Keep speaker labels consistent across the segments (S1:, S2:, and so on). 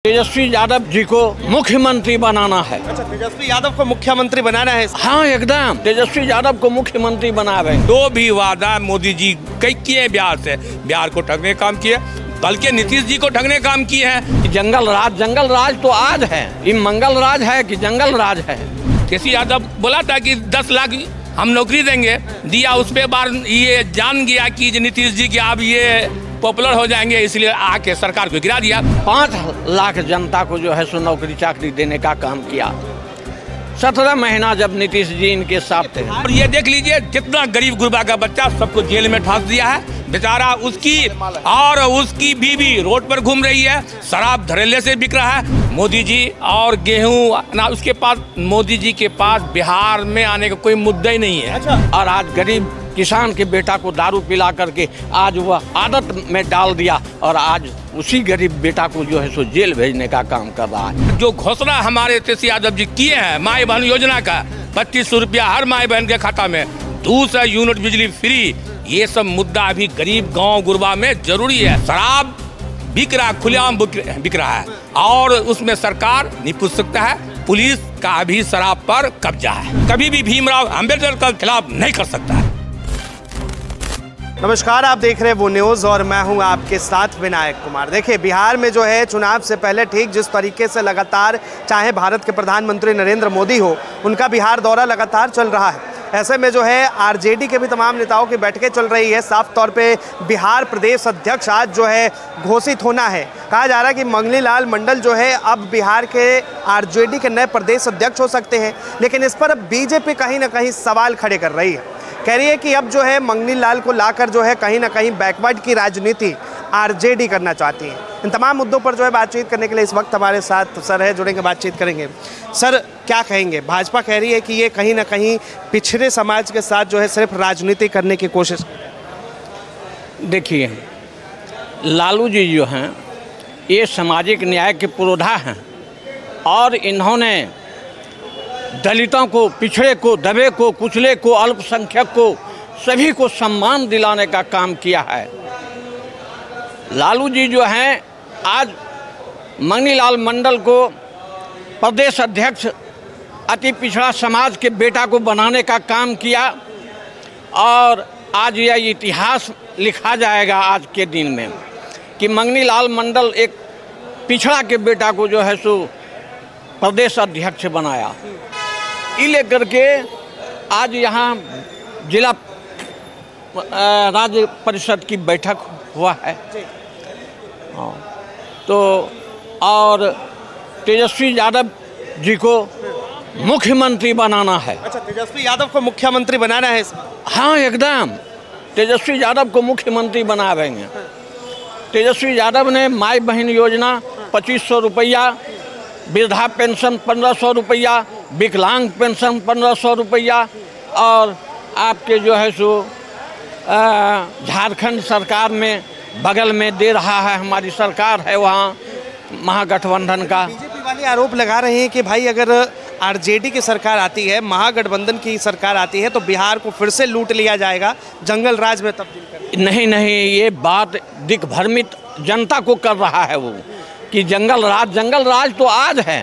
S1: तेजस्वी यादव जी को मुख्यमंत्री बनाना है।
S2: अच्छा, तेजस्वी यादव को मुख्यमंत्री बनाना है।
S1: हाँ, एकदम तेजस्वी यादव को मुख्यमंत्री बनावे।
S3: जो भी वादा मोदी जी कई किए बिहार को ठगने काम किए, बल्कि नीतीश जी को ठगने काम किए हैं।
S1: जंगल राज तो आज है, ये मंगल राज है कि जंगल राज है।
S3: तेजस्वी यादव बोला था कि 10 लाख हम नौकरी देंगे, दिया। उस पे बार ये जान गया कि नीतीश जी की अब ये पॉपुलर हो जाएंगे, इसलिए आके सरकार को गिरा दिया।
S1: 5 लाख जनता को जो है सो नौकरी चाकरी देने का काम किया। 17 महीना जब नीतीश जी इनके साथ थे।
S3: और ये देख लीजिए, जितना गरीब गुरबा का बच्चा सबको जेल में ठूस दिया है बेचारा। उसकी बीवी रोड पर घूम रही है, शराब धड़ल्ले से बिक रहा है। मोदी जी और गेहूं ना, उसके पास मोदी जी के पास बिहार में आने का कोई मुद्दा ही नहीं है।
S2: अच्छा।
S1: और आज गरीब किसान के बेटा को दारू पिला करके आज वह आदत में डाल दिया और आज उसी गरीब बेटा को जो है सो जेल भेजने का काम कर रहा है।
S3: जो घोषणा हमारे तेजस्वी यादव जी किए हैं माई बहन योजना का, 2500 रुपया हर माई बहन के खाता में, 200 यूनिट बिजली फ्री, ये सब मुद्दा अभी गरीब गांव गुरबा में जरूरी है। शराब बिक रहा, खुलेआम बिक रहा है और उसमें सरकार नहीं पूछ सकता है। पुलिस का भी शराब पर कब्जा है, कभी भी भीमराव अम्बेडकर के खिलाफ नहीं कर सकता है।
S2: नमस्कार, आप देख रहे हैं वो न्यूज़ और मैं हूं आपके साथ विनायक कुमार। देखिए, बिहार में जो है चुनाव से पहले ठीक जिस तरीके से लगातार चाहे भारत के प्रधानमंत्री नरेंद्र मोदी हो, उनका बिहार दौरा लगातार चल रहा है। ऐसे में जो है आरजेडी के भी तमाम नेताओं की बैठकें चल रही है। साफ तौर पे बिहार प्रदेश अध्यक्ष आज जो है घोषित होना है। कहा जा रहा है कि मंगनी लाल मंडल जो है अब बिहार के आरजेडी के नए प्रदेश अध्यक्ष हो सकते हैं, लेकिन इस पर अब बीजेपी कहीं ना कहीं सवाल खड़े कर रही है। कह रही है कि अब जो है मंगनी लाल को लाकर जो है कहीं ना कहीं बैकवर्ड की राजनीति आरजेडी करना चाहती है। इन तमाम मुद्दों पर जो है बातचीत करने के लिए इस वक्त हमारे साथ सर है, जुड़ेंगे, बातचीत करेंगे। सर, क्या कहेंगे? भाजपा कह रही है कि ये कहीं ना कहीं पिछड़े समाज के साथ जो है सिर्फ राजनीति करने की कोशिश।
S1: देखिए, लालू जी जो हैं ये सामाजिक न्याय के पुरोधा हैं और इन्होंने दलितों को, पिछड़े को, दबे को, कुचले को, अल्पसंख्यक को, सभी को सम्मान दिलाने का काम किया है। लालू जी जो हैं आज मंगनी लाल मंडल को प्रदेश अध्यक्ष अति पिछड़ा समाज के बेटा को बनाने का काम किया और आज यह इतिहास लिखा जाएगा आज के दिन में कि मंगनी लाल मंडल एक पिछड़ा के बेटा को जो है सो प्रदेश अध्यक्ष बनाया। ये लेकर के आज यहाँ जिला राज्य परिषद की बैठक हुआ है। तो और तेजस्वी यादव जी को मुख्यमंत्री बनाना है।
S2: अच्छा, तेजस्वी यादव को मुख्यमंत्री बनाना है।
S1: हाँ, एकदम तेजस्वी यादव को मुख्यमंत्री बनावेंगे। तेजस्वी यादव ने माई बहन योजना 2500 रुपया, वृद्धा पेंशन 1500 रुपया, विकलांग पेंशन 1500 रुपया और आपके जो है सो झारखंड सरकार में बगल में दे रहा है, हमारी सरकार है वहाँ महागठबंधन का।
S2: बीजेपी वाले आरोप लगा रहे हैं कि भाई अगर आरजेडी की सरकार आती है, महागठबंधन की सरकार आती है तो बिहार को फिर से लूट लिया जाएगा, जंगल राज में तब्दील कर।
S1: नहीं, ये बात दिग्भ्रमित जनता को कर रहा है वो कि जंगल राज तो आज है,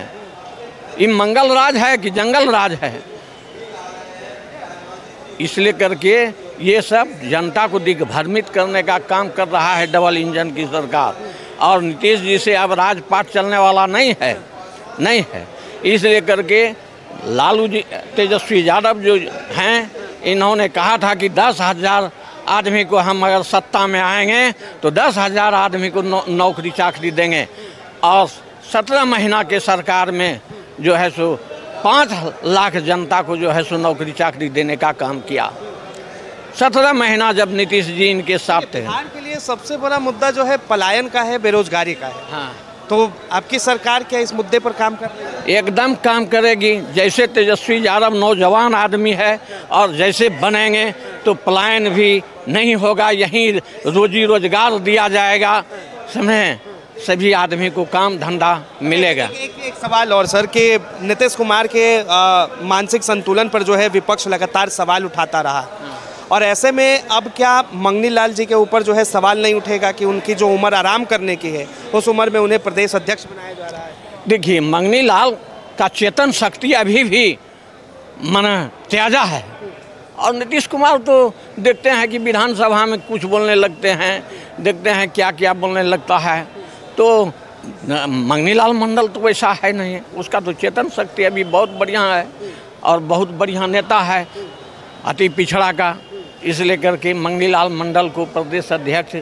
S1: ये मंगल राज है कि जंगल राज है। इसलिए करके ये सब जनता को दिग्भ्रमित करने का काम कर रहा है डबल इंजन की सरकार। और नीतीश जी से अब राजपाट चलने वाला नहीं है। इसलिए करके लालू जी, तेजस्वी यादव जो हैं, इन्होंने कहा था कि 10,000 आदमी को हम अगर सत्ता में आएंगे तो 10,000 आदमी को नौकरी चाकरी देंगे। और 17 महीना के सरकार में जो है सो 5 लाख जनता को जो है सो नौकरी चाकरी देने का काम किया। 17 महीना जब नीतीश जी इनके साथ थे।
S2: बिहार के लिए सबसे बड़ा मुद्दा जो है पलायन का है, बेरोजगारी का है।
S1: हाँ,
S2: तो आपकी सरकार क्या इस मुद्दे पर काम कर रही है?
S1: एकदम काम करेगी। जैसे तेजस्वी यादव नौजवान आदमी है और जैसे बनेंगे तो पलायन भी नहीं होगा, यहीं रोजी रोजगार दिया जाएगा, समझे, सभी आदमी को काम धंधा मिलेगा।
S2: एक सवाल और सर, कि नीतीश कुमार के मानसिक संतुलन पर जो है विपक्ष लगातार सवाल उठाता रहा और ऐसे में अब क्या मंगनी लाल जी के ऊपर जो है सवाल नहीं उठेगा कि उनकी जो उम्र आराम करने की है उस उम्र में उन्हें प्रदेश अध्यक्ष बनाया जा रहा है?
S1: देखिए, मंगनी लाल का चेतन शक्ति अभी भी माना ताज़ा है, और नीतीश कुमार तो देखते हैं कि विधानसभा में कुछ बोलने लगते हैं, देखते हैं क्या क्या बोलने लगता है। तो मंगनी लाल मंडल तो वैसा है नहीं, उसका तो चेतन शक्ति अभी बहुत बढ़िया है और बहुत बढ़िया नेता है अति पिछड़ा का, इसलिए करके मंगनी लाल मंडल को प्रदेश अध्यक्ष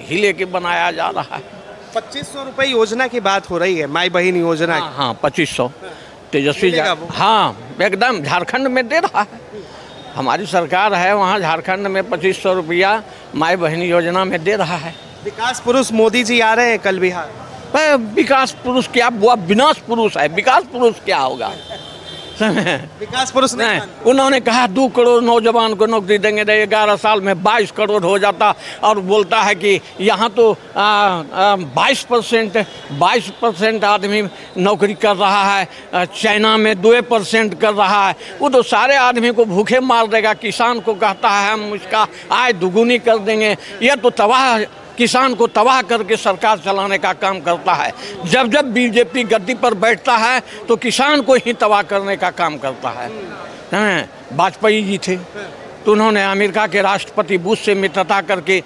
S1: ही लेके बनाया जा रहा है।
S2: 2500 रुपये योजना की बात हो रही है, माई बहन योजना।
S1: हाँ 2500 तेजस्वी हाँ एकदम झारखंड में दे रहा है, हमारी सरकार है वहाँ झारखंड में 2500 रुपया माई बहन योजना में दे रहा है।
S2: विकास पुरुष मोदी जी आ रहे हैं कल बिहार।
S1: विकास पुरुष क्या, वो विनाश पुरुष है, विकास पुरुष क्या होगा?
S2: विकास पुरुष
S1: नहीं, उन्होंने कहा 2 करोड़ नौजवान को नौकरी देंगे, 11 साल में 22 करोड़ हो जाता, और बोलता है कि यहाँ तो 22% आदमी नौकरी कर रहा है, चाइना में 2% कर रहा है। वो तो सारे आदमी को भूखे मार देगा। किसान को कहता है हम उसका आय दुगुनी कर देंगे। यह तो तबाह, किसान को तबाह करके सरकार चलाने का काम करता है। जब जब बीजेपी गद्दी पर बैठता है तो किसान को ही तबाह करने का काम करता है। वाजपेयी जी थे तो उन्होंने अमेरिका के राष्ट्रपति बुश से मित्रता करके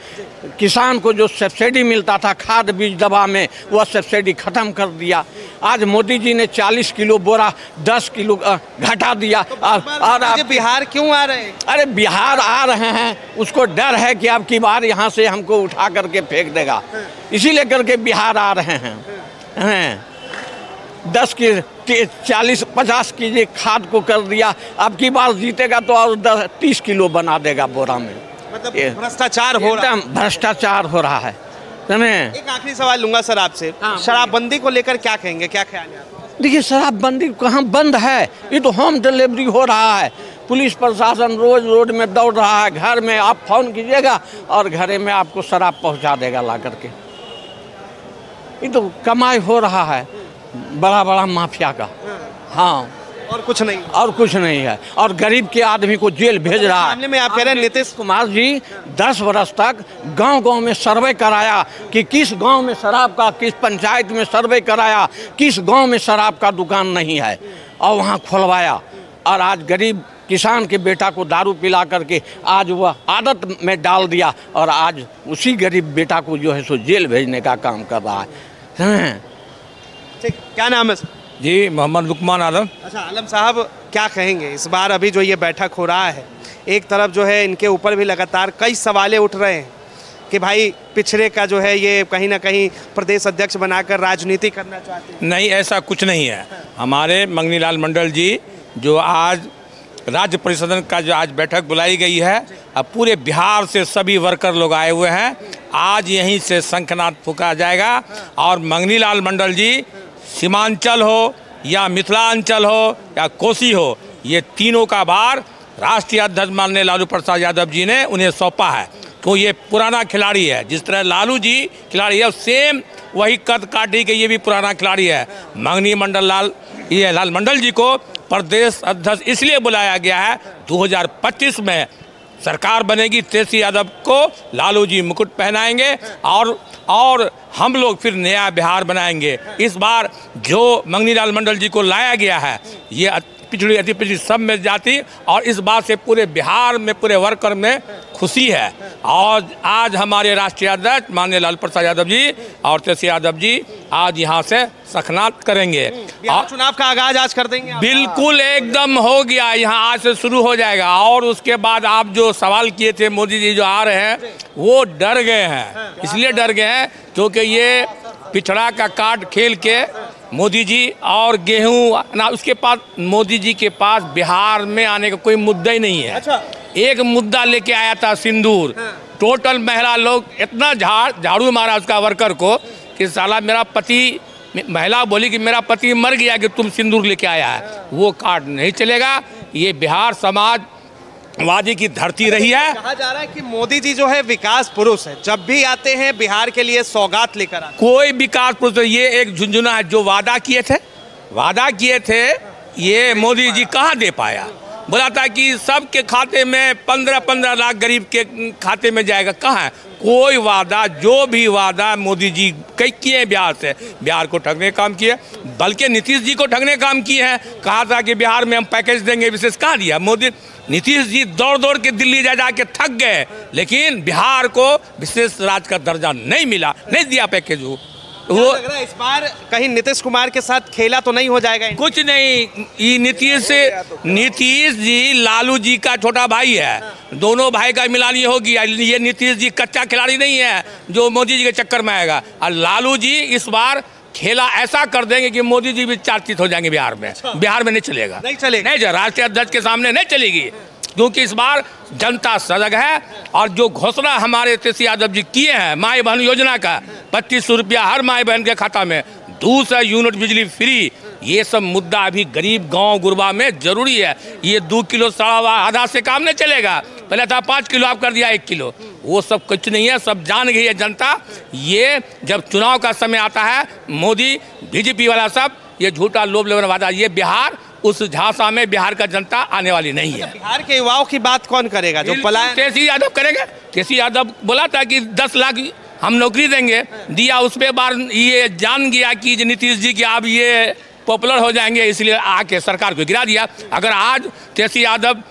S1: किसान को जो सब्सिडी मिलता था खाद बीज दवा में, वह सब्सिडी ख़त्म कर दिया। आज मोदी जी ने 40 किलो बोरा 10 किलो घटा दिया।
S2: और बिहार क्यों आ रहे हैं?
S1: अरे बिहार आ रहे हैं, उसको डर है कि अब की बार यहाँ से हमको उठा करके फेंक देगा, इसीलिए करके बिहार आ रहे हैं। 40-50 की खाद को कर दिया, अब की बार जीतेगा तो और 30 किलो बना देगा बोरा में।
S2: मतलब भ्रष्टाचार हो रहा है,
S1: भ्रष्टाचार हो रहा है।
S2: एक आखिरी सवाल लूंगा सर आपसे, शराबबंदी को लेकर क्या कहेंगे, क्या ख्याल है आपका?
S1: देखिए, शराबबंदी कहाँ बंद है, ये तो होम डिलीवरी हो रहा है। पुलिस प्रशासन रोज रोड में दौड़ रहा है, घर में आप फोन कीजिएगा और घरे में आपको शराब पहुंचा देगा ला करके। ये तो कमाई हो रहा है बड़ा बड़ा माफिया का। हाँ,
S2: और कुछ नहीं,
S1: और कुछ नहीं है, और गरीब के आदमी को जेल भेज रहा है।
S2: मामले में आप कह रहे हैं नीतीश
S1: कुमार जी 10 वर्ष तक गांव-गांव में सर्वे कराया कि किस गांव में शराब का, किस पंचायत में सर्वे कराया किस गांव में शराब का दुकान नहीं है, और वहां खुलवाया। और आज गरीब किसान के बेटा को दारू पिला करके आज वह आदत में डाल दिया, और आज उसी गरीब बेटा को जो है सो जेल भेजने का काम कर रहा है।
S2: ठीक, क्या नाम है?
S3: जी, मोहम्मद लुकमान आलम।
S2: अच्छा, आलम साहब क्या कहेंगे इस बार अभी जो ये बैठक हो रहा है, एक तरफ जो है इनके ऊपर भी लगातार कई सवालें उठ रहे हैं कि भाई पिछड़े का जो है ये कहीं ना कहीं प्रदेश अध्यक्ष बनाकर राजनीति करना चाहते हैं।
S3: नहीं, ऐसा कुछ नहीं है। हमारे मंगनी लाल मंडल जी जो आज राज्य परिषद का जो आज बैठक बुलाई गई है, अब पूरे बिहार से सभी वर्कर लोग आए हुए हैं। आज यहीं से शंखनाद फूंका जाएगा, और मंगनी लाल मंडल जी सीमांचल हो या मिथिलांचल हो या कोसी हो, ये तीनों का भार राष्ट्रीय अध्यक्ष माननीय लालू प्रसाद यादव जी ने उन्हें सौंपा है। तो ये पुराना खिलाड़ी है, जिस तरह लालू जी खिलाड़ी है, सेम वही कद काटी के ये भी पुराना खिलाड़ी है। मंगनी लाल मंडल जी को प्रदेश अध्यक्ष इसलिए बुलाया गया है, 2025 में सरकार बनेगी, तेजस्वी यादव को लालू जी मुकुट पहनाएंगे और हम लोग फिर नया बिहार बनाएंगे। इस बार जो मंगनी लाल मंडल जी को लाया गया है, ये पिछड़ी अति पिछड़ी सब में जाति, और इस बात से पूरे बिहार में पूरे वर्कर में खुशी है। और आज हमारे राष्ट्रीय अध्यक्ष माननीय लालू प्रसाद यादव जी और तेजस्वी यादव जी आज यहाँ से शंखनाद करेंगे।
S2: और चुनाव का आगाज आज कर देंगे?
S3: बिल्कुल, एकदम हो गया, यहाँ आज से शुरू हो जाएगा। और उसके बाद आप जो सवाल किए थे, मोदी जी जो आ रहे हैं वो डर गए हैं, इसलिए डर गए हैं क्योंकि ये पिछड़ा का कार्ड खेल के मोदी जी और गेहूं ना, उसके पास मोदी जी के पास बिहार में आने का कोई मुद्दा ही नहीं है।
S2: अच्छा।
S3: एक मुद्दा लेके आया था सिंदूर। टोटल महिला लोग इतना झाड़ू मारा उसका वर्कर को कि साला मेरा पति, महिला बोली कि मेरा पति मर गया कि तुम सिंदूर लेके आया है। वो कार्ड नहीं चलेगा। ये बिहार समाजवादी की धरती रही है।
S2: कहा जा रहा है कि मोदी जी जो है विकास पुरुष है, जब भी आते हैं बिहार के लिए सौगात लेकर आते हैं।
S3: कोई विकास पुरुष, ये एक झुंझुना है। जो वादा किए थे ये मोदी जी कहाँ दे पाया। बोला था कि सबके खाते में 15-15 लाख गरीब के खाते में जाएगा। कहाँ है कोई वादा? जो भी वादा मोदी जी कई किए बिहार से, बिहार को ठगने का काम किए, बल्कि नीतीश जी को ठगने का काम किए हैं। कहा था कि बिहार में हम पैकेज देंगे, विशेष कहाँ दिया मोदी? नीतीश जी दौड़ दौड़ के दिल्ली जा के थक गए, लेकिन बिहार को विशेष राज्य का दर्जा नहीं मिला, नहीं दिया पैकेज। वो
S2: लग रहा है इस बार कहीं नीतीश कुमार के साथ खेला तो नहीं हो जाएगा?
S3: कुछ नहीं, ये नीतीश जी लालू जी का छोटा भाई है, दोनों भाई का मिलान ये होगी। ये नीतीश जी कच्चा खिलाड़ी नहीं है जो मोदी जी के चक्कर में आएगा। और लालू जी इस बार खेला ऐसा कर देंगे कि मोदी जी भी चर्चित हो जाएंगे बिहार में। बिहार में नहीं चलेगा, नहीं राष्ट्रीय अध्यक्ष के सामने नहीं चलेगी, क्योंकि इस बार जनता सजग है। और जो घोषणा हमारे तेजस्वी यादव जी किए हैं माई बहन योजना का, 2500 रुपया हर माई बहन के खाता में, 200 यूनिट बिजली फ्री, ये सब मुद्दा अभी गरीब गांव गुरबा में जरूरी है। ये 2 किलो सड़ा आधा से काम नहीं चलेगा। पहले था 5 किलो, आप कर दिया 1 किलो। वो सब कुछ नहीं है, सब जान गई है जनता। ये जब चुनाव का समय आता है, मोदी बीजेपी वाला सब ये झूठा लोभ लेने वादा, ये बिहार उस झांसा में बिहार का जनता आने वाली नहीं है।
S2: बिहार के युवाओं की बात कौन करेगा? जो पलायन
S3: तेजस्वी यादव करेंगे। तेजस्वी यादव बोला था कि 10 लाख हम नौकरी देंगे, दिया। उस पे बार ये जान गया कि नीतीश जी की आप ये पॉपुलर हो जाएंगे, इसलिए आके सरकार को गिरा दिया। अगर आज तेजस्वी यादव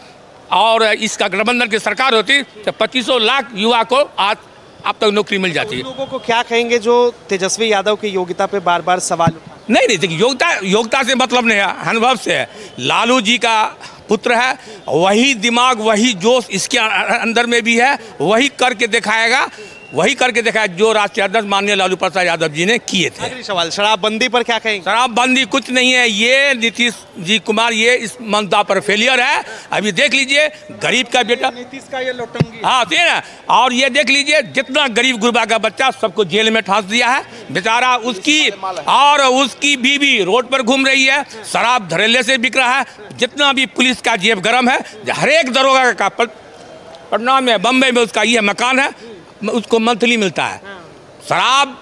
S3: और इसका गठबंधन की सरकार होती तो 2500 लाख युवा को आज अब तक नौकरी मिल जाती है।
S2: लोगों को क्या कहेंगे जो तेजस्वी यादव की योग्यता पे बार बार सवाल उठा?
S3: नहीं, देखिए योग्यता से मतलब नहीं है, अनुभव से है। लालू जी का पुत्र है, वही दिमाग वही जोश इसके अंदर में भी है, वही करके दिखाएगा, वही करके दिखाया जो राष्ट्रीय अध्यक्ष माननीय लालू प्रसाद यादव जी ने किए थे।
S2: आखिरी सवाल, शराबबंदी पर क्या कहेंगे?
S3: शराबबंदी कुछ नहीं है, ये नीतीश जी कुमार ये इस मुद्दा पर फेलियर है। अभी देख लीजिए गरीब का बेटा,
S2: नीतीश का ये लौटंगी।
S3: हाँ ठीक है, और ये देख लीजिए जितना गरीब गुरबा का बच्चा सबको जेल में फांस दिया है बेचारा। उसकी और उसकी बीवी रोड पर घूम रही है, शराब धड़ल्ले से बिक रहा है। जितना भी पुलिस का जेब गरम है, हर एक दरोगा का पटना में, बम्बई में उसका ये मकान है, उसको मंथली मिलता है। शराब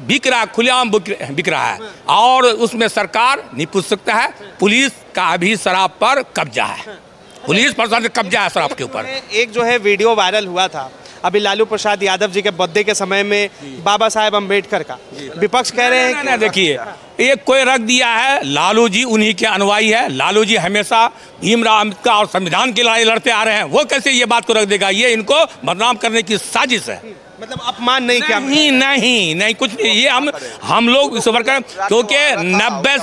S3: बिक रहा, खुलेआम बिक रहा है, और उसमें सरकार नहीं पूछ सकता है। पुलिस का भी शराब पर कब्जा है, पुलिस प्रशासन कब्जा है शराब के ऊपर।
S2: एक जो है वीडियो वायरल हुआ था अभी लालू प्रसाद यादव जी के बर्थडे के समय में, बाबा साहेब अम्बेडकर का, विपक्ष कह रहे हैं कि
S3: देखिए एक कोई रख दिया है, लालू जी उन्हीं के अनुयायी है। लालू जी हमेशा भीमराव अम्बेडकर और संविधान की लड़ाई लड़ते आ रहे हैं, वो कैसे ये बात को रख देगा? ये इनको बदनाम करने की साजिश है।
S2: मतलब अपमान नहीं किया?
S3: नहीं कुछ नहीं। ये हम लोग इस वर्कर, क्योंकि 90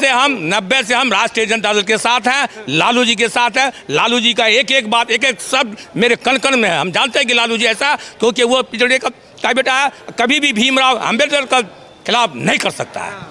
S3: से हम राष्ट्रीय जनता दल के साथ हैं, लालू जी के साथ हैं। लालू जी का एक एक बात, एक एक शब्द मेरे कण कण में है। हम जानते हैं कि लालू जी ऐसा, क्योंकि वो पिछड़े का बेटा है, कभी भी भीमराव अम्बेडकर का खिलाफ नहीं कर सकता है।